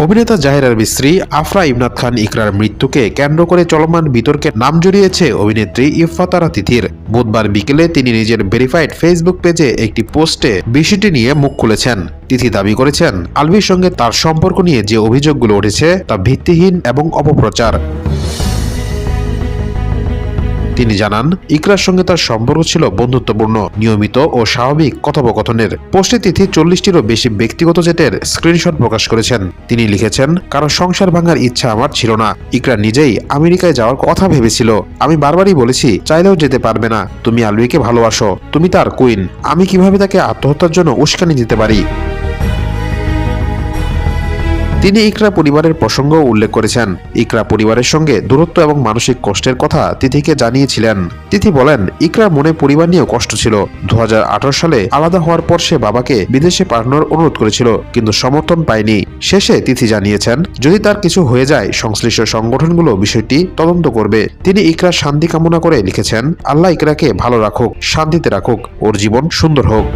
অভিনেতা জাহির আলভীর স্ত্রী আফরা ইমনাত খান ইকরার মৃত্যুকে কেন্দ্র করে চলমান বিতর্কে নাম জড়িয়েছে অভিনেত্রী ইফফাত আরা তিথির। বুধবার বিকেলে তিনি নিজের ভেরিফাইড ফেসবুক পেজে একটি পোস্টে বিষয়টি নিয়ে মুখ খুলেছেন। তিথি দাবি করেছেন, আলভীর সঙ্গে তার সম্পর্ক নিয়ে যে অভিযোগগুলো উঠেছে তা ভিত্তিহীন এবং অপপ্রচার। তিনি জানান, ইকরার সঙ্গে তার সম্পর্ক ছিল বন্ধুত্বপূর্ণ, নিয়মিত ও স্বাভাবিক কথোপকথনের। পোস্টে তিথি 40টিরও বেশি ব্যক্তিগত জেটের স্ক্রিনশট প্রকাশ করেছেন। তিনি লিখেছেন, কারো সংসার ভাঙার ইচ্ছা আমার ছিল না। ইকরা নিজেই আমেরিকায় যাওয়ার কথা ভেবেছিল। আমি বারবারই বলেছি, চাইলেও যেতে পারবে না। তুমি আলভীকে ভালোবাসো, তুমি তার কুইন। আমি কিভাবে তাকে আত্মহত্যার জন্য উস্কানি দিতে পারি? তিনি ইকরা পরিবারের প্রসঙ্গও উল্লেখ করেছেন। ইকরা পরিবারের সঙ্গে দূরত্ব এবং মানসিক কষ্টের কথা তিথিকে জানিয়েছিলেন। তিথি বলেন, ইকরার মনে পরিবার নিয়েও কষ্ট ছিল। 2018 সালে আলাদা হওয়ার পর সে বাবাকে বিদেশে পাঠানোর অনুরোধ করেছিল, কিন্তু সমর্থন পায়নি। শেষে তিথি জানিয়েছেন, যদি তার কিছু হয়ে যায় সংশ্লিষ্ট সংগঠনগুলো বিষয়টি তদন্ত করবে। তিনি ইকরার শান্তি কামনা করে লিখেছেন, আল্লাহ ইকরাকে ভালো রাখুক, শান্তিতে রাখুক, ওর জীবন সুন্দর হোক।